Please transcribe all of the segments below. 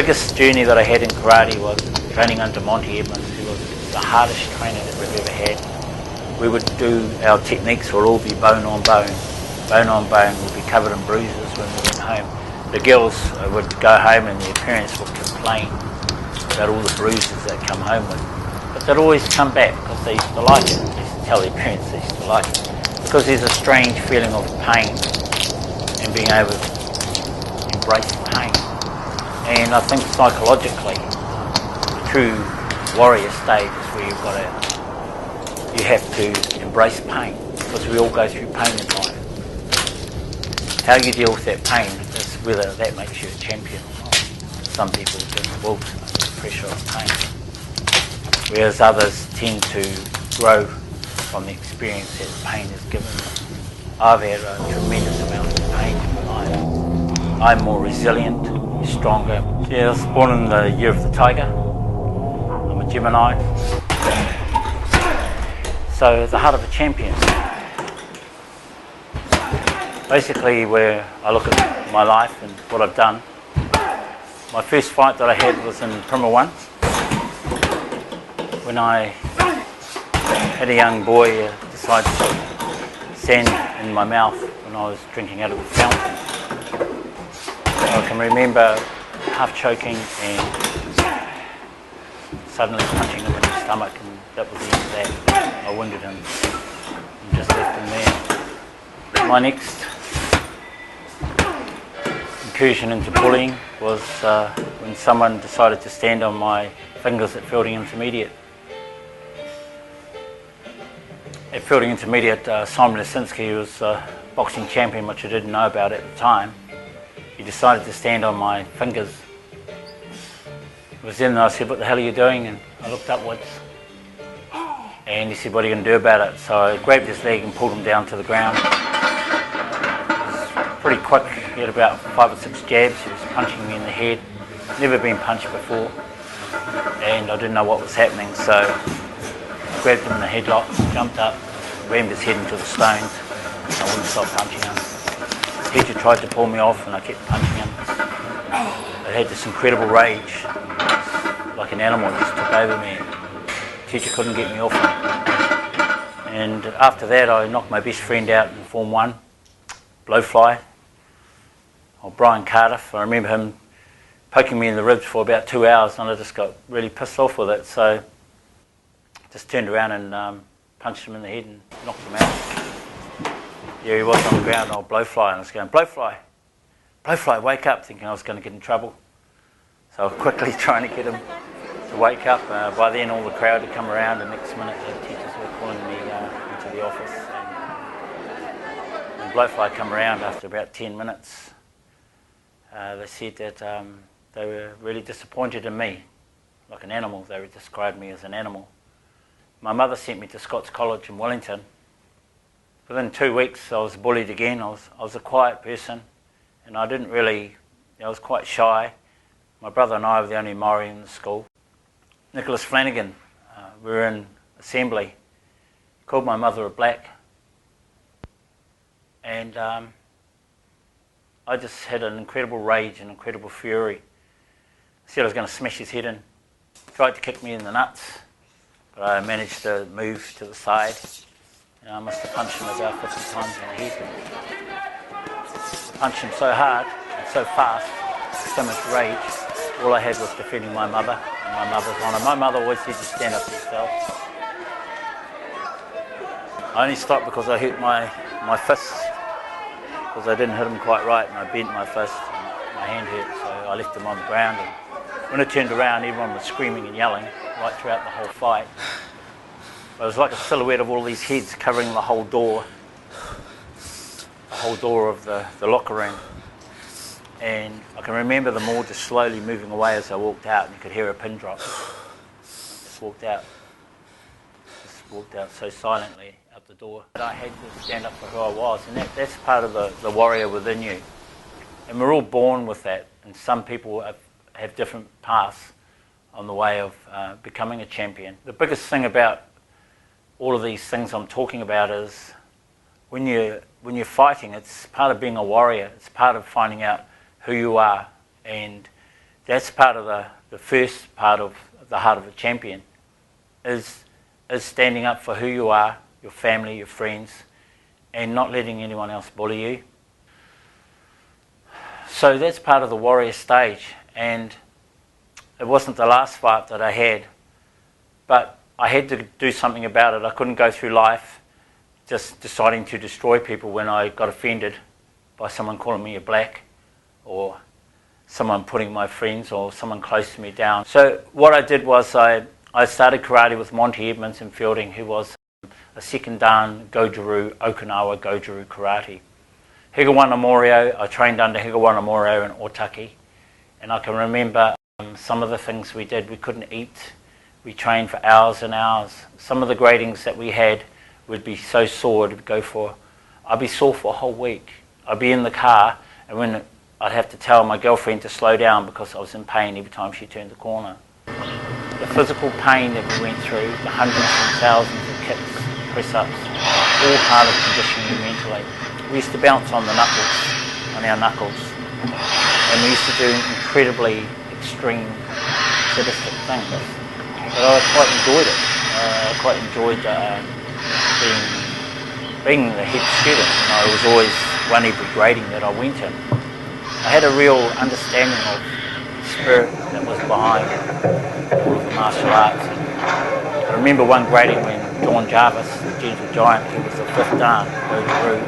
biggest journey that I had in karate was training under Monty Edmonds, who was the hardest trainer that we've ever had. We would do, our techniques would all be bone on bone. Bone on bone would be covered in bruises when we went home. The girls would go home and their parents would complain about all the bruises they'd come home with. But they'd always come back because they used to like it. They used to tell their parents they used to like it. Because there's a strange feeling of pain and being able to embrace pain. And I think psychologically, the true warrior stage is where you have to embrace pain, because we all go through pain in life. How you deal with that pain is whether that makes you a champion or not. Some people just will under the pressure of pain, whereas others tend to grow from the experience that pain has given them. I've had a tremendous amount of pain in my life. I'm more resilient, stronger. Yeah, I was born in the year of the tiger. I'm a Gemini. So the heart of a champion. Basically, where I look at my life and what I've done, my first fight that I had was in Prima 1. When I had a young boy decide to put sand in my mouth when I was drinking out of the fountain. I can remember half choking and suddenly punching him in the stomach, and that was the end of that. I wounded him and just left him there. My next incursion into bullying was when someone decided to stand on my fingers at Fielding Intermediate. At Fielding Intermediate, Simon Lisinski was a boxing champion, which I didn't know about at the time. He decided to stand on my fingers. It was then I said, "What the hell are you doing?" And I looked upwards. And he said, "What are you going to do about it?" So I grabbed his leg and pulled him down to the ground. It was pretty quick. He had about 5 or 6 jabs. He was punching me in the head. Never been punched before. And I didn't know what was happening, so I grabbed him in the headlock, jumped up, rammed his head into the stones. I wouldn't stop punching him. The teacher tried to pull me off and I kept punching him. I had this incredible rage. Like an animal, it just took over me. The teacher couldn't get me off him. And after that, I knocked my best friend out in Form 1, blowfly, or Brian Cardiff. I remember him poking me in the ribs for about 2 hours, and I just got really pissed off with it. So I just turned around and punched him in the head and knocked him out. Yeah, he was on the ground, old blowfly, and I was going, "Blowfly, blowfly, wake up," thinking I was going to get in trouble. So I was quickly trying to get him to wake up. By then all the crowd had come around, and next minute the teachers were calling me into the office. And when blowfly come around after about 10 minutes, they said that they were really disappointed in me, like an animal. They described me as an animal. My mother sent me to Scots College in Wellington. Within 2 weeks I was bullied again. I was a quiet person, and I didn't really, I was quite shy. My brother and I were the only Maori in the school. Nicholas Flanagan, we were in assembly. He called my mother a black. And I just had an incredible rage and incredible fury. I said I was going to smash his head in. He tried to kick me in the nuts, but I managed to move to the side. And I must have punched him about 50 times in the head. I punched him so hard and so fast, with so much rage. All I had was defending my mother and my mother's honour. My mother always said to stand up for yourself. I only stopped because I hurt my fists, because I didn't hit him quite right, and I bent my fist and my hand hurt, so I left him on the ground. And when I turned around, everyone was screaming and yelling right throughout the whole fight. It was like a silhouette of all these heads covering the whole door of the locker room. And I can remember them all just slowly moving away as I walked out, and you could hear a pin drop. Just walked out so silently out the door. But I had to stand up for who I was, and that's part of the warrior within you. And we're all born with that, and some people have different paths on the way of becoming a champion. The biggest thing about all of these things I'm talking about is when you're fighting, it's part of being a warrior. It's part of finding out who you are and that's part of the first part of the heart of a champion, is standing up for who you are, your family, your friends, and not letting anyone else bully you. So that's part of the warrior stage, and it wasn't the last fight that I had, but I had to do something about it. I couldn't go through life just deciding to destroy people when I got offended by someone calling me a black, or someone putting my friends or someone close to me down. So what I did was I started karate with Monty Edmonds in Fielding, who was a second dan Goju Ryu Okinawa Goju Ryu karate. Higoanna Masters, I trained under Higoanna Masters in Otaki, and I can remember some of the things we did. We couldn't eat. We trained for hours and hours. Some of the gradings that we had would be so sore, I'd be sore for a whole week. I'd be in the car, and when I'd have to tell my girlfriend to slow down because I was in pain every time she turned the corner. The physical pain that we went through, the hundreds and thousands of kicks, press-ups, all part of conditioning you mentally. We used to bounce on our knuckles, and we used to do incredibly extreme, sadistic things. But I quite enjoyed it. I quite enjoyed being the head student, and I was always won every grading that I went in. I had a real understanding of the spirit that was behind all of the martial arts. And I remember one grading when John Jarvis, the gentle giant, he was the fifth dan, Goju Ryu.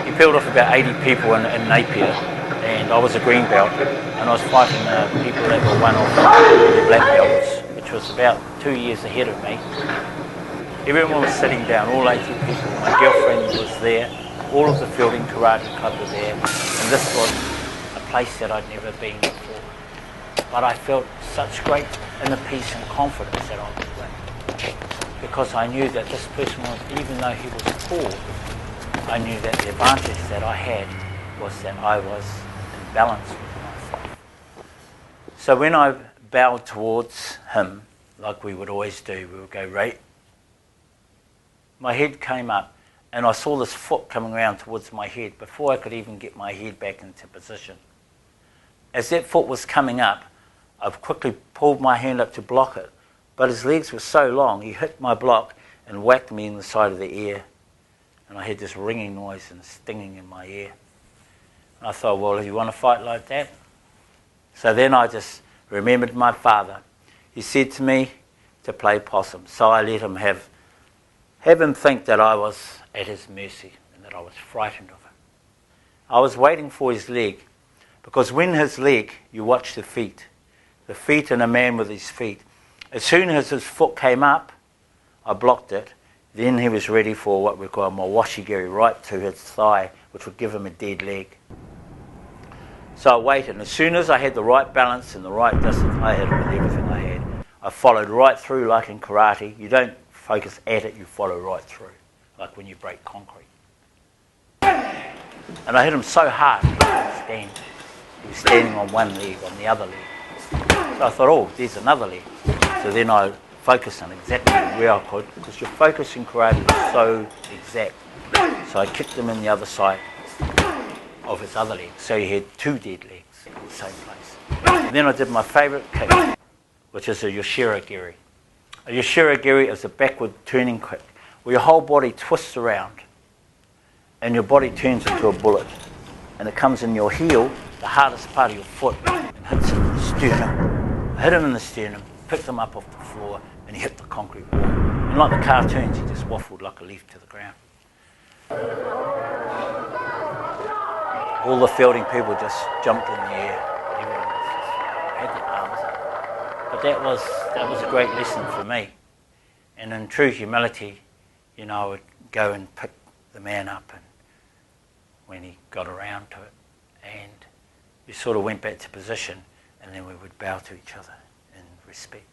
He peeled off about 80 people in Napier, and I was a green belt, and I was fighting people that were one of the black belts, which was about 2 years ahead of me. Everyone was sitting down, all 80 people. My girlfriend was there, all of the Fielding Karate Club were there, and this was a place that I'd never been before. But I felt such great inner peace and confidence that I would win, because I knew that this person was, even though he was poor, I knew that the advantage that I had was that I was in balance with myself. So when I bowed towards him, like we would always do, we would go right. My head came up, and I saw this foot coming around towards my head before I could even get my head back into position. As that foot was coming up, I quickly pulled my hand up to block it, but his legs were so long, he hit my block and whacked me in the side of the ear, and I had this ringing noise and stinging in my ear. And I thought, well, you want to fight like that? So then I just remembered my father. He said to me to play possum, so I let him have him think that I was at his mercy and that I was frightened of him. I was waiting for his leg, because when his leg, you watch the feet and a man with his feet. As soon as his foot came up, I blocked it. Then he was ready for what we call a mawashigiri, right to his thigh, which would give him a dead leg. So I waited, and as soon as I had the right balance and the right distance, I hit him with everything I had. I followed right through like in karate. You don't focus at it, you follow right through, like when you break concrete. And I hit him so hard, he couldn't stand. He was standing on one leg, on the other leg. So I thought, oh, there's another leg. So then I focused on exactly where I could, because your focus in karate is so exact. So I kicked him in the other side of his other leg. So he had two dead legs in the same place. And then I did my favourite kick, which is a Yoshiro Giri. A Yoshiro Giri is a backward turning kick, where your whole body twists around and your body turns into a bullet. And it comes in your heel, the hardest part of your foot, and hits him in the sternum. I hit him in the sternum, picked him up off the floor, and he hit the concrete wall. And like the cartoons, he just waffled like a leaf to the ground. All the fielding people just jumped in the air. Everyone just had their arms up. But that was a great lesson for me. And in true humility, I would go and pick the man up and when he got around to it. And we sort of went back to position, and then we would bow to each other in respect.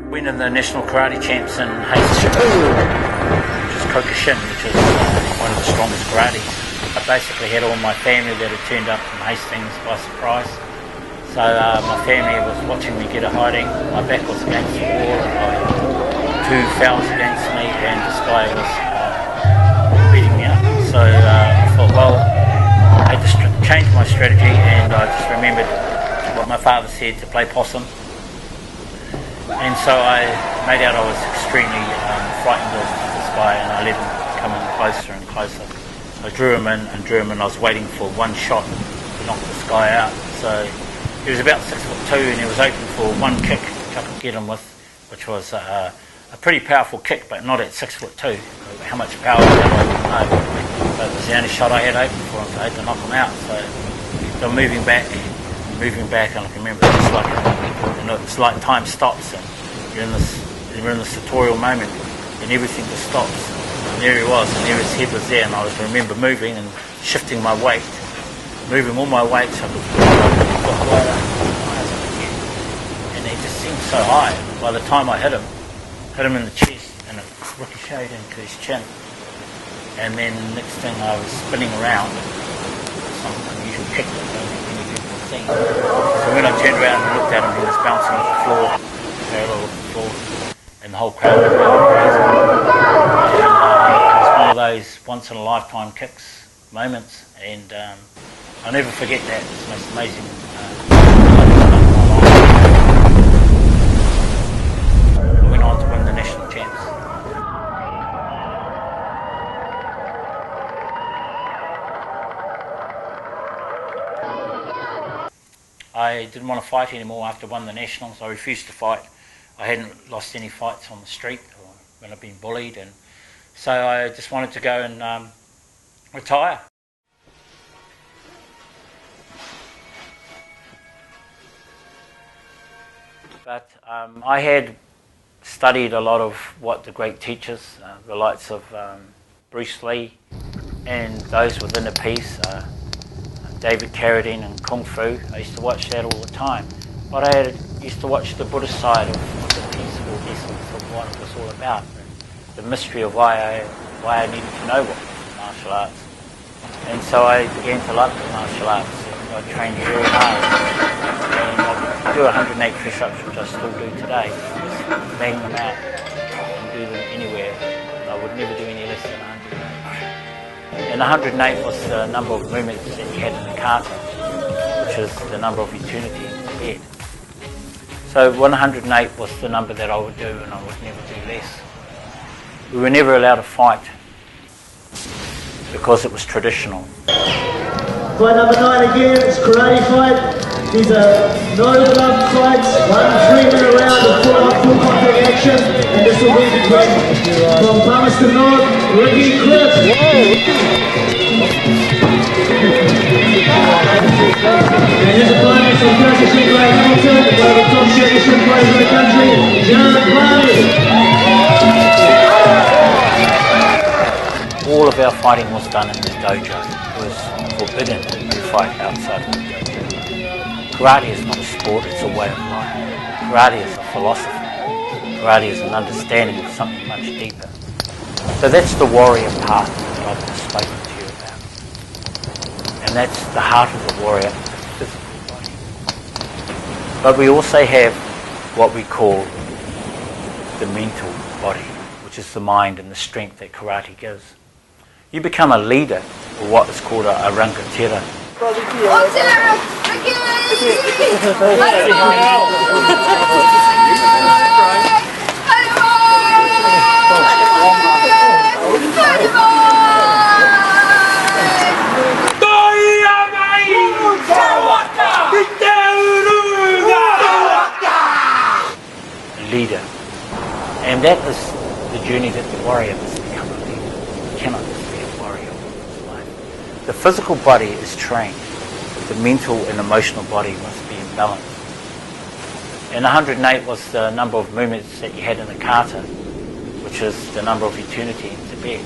Went in the National Karate Champs in Shito, which is Kyokushin, which is one of the strongest karate. I basically had all my family that had turned up from Hastings by surprise. So my family was watching me get a hiding. My back was against the wall, and I had two fouls against me, and this guy was beating me up. So I thought, well, I had to changed my strategy, and I just remembered what my father said, to play possum. And so I made out I was extremely frightened of this guy, and I let him come in closer and closer. So I drew him in, and I was waiting for one shot to knock this guy out. So he was about 6'2", and he was open for one kick, which I could get him with, which was a pretty powerful kick, but not at 6'2". How much power was that, I didn't know. But it was the only shot I had open for him, so I had to knock him out. So I'm moving back, and I can remember it's like time stops, and you're in this sartorial moment, and everything just stops. And there he was, and there his head was there, and I just remember moving and shifting my weight, moving all my weight so I could lower, and he just seemed so high. By the time I hit him in the chest, and it ricocheted into his chin. And then next thing I was spinning around, some unusual kick that I don't think many people have seen. So when I turned around and looked at him, he was bouncing off the floor, parallel with the floor, and the whole crowd was going crazy. And it was one of those once in a lifetime kicks, moments, and I'll never forget that. It's the most amazing I went on to win the national champs. I didn't want to fight anymore after I won the nationals. I refused to fight. I hadn't lost any fights on the street or when I'd been bullied, and so I just wanted to go and retire. But I had studied a lot of what the great teachers, the likes of Bruce Lee, and those within the piece, David Carradine and Kung Fu. I used to watch that all the time. But I used to watch the Buddhist side of the peaceful essence of what it was all about, the mystery of why I needed to know what was martial arts. And so I began to love the martial arts. I trained very hard. And I do 108 push-ups, which I still do today. Just bang them out and do them anywhere. And I would never do any less than 108. And 108 was the number of movements that you had in the kata, which is the number of eternity in the bed. So 108 was the number that I would do, and I would never do less. We were never allowed to fight because it was traditional. Fight number 9 again, it's karate fight. These are no glove fights, 1 3-minute round of full contact action, and this will be between from Palmerston North, Ricky Chris. And his opponent from Kyokushin Kai Oyama, one of the top Kyokushin players in the country, Jeet. All of our fighting was done in the dojo. It was forbidden to fight outside of the dojo. Karate is not a sport, it's a way of life. Karate is a philosophy. Karate is an understanding of something much deeper. So that's the warrior path that I've just spoken to you about. And that's the heart of the warrior, the physical body. But we also have what we call the mental body, which is the mind and the strength that karate gives. You become a leader, or what is called a rangatira. Leader. And that is the journey that the warrior must become a leader. You cannot just be a warrior all his life. The physical body is trained, but the mental and emotional body must be in balance. And 108 was the number of movements that you had in the kata, which is the number of eternity in Tibet.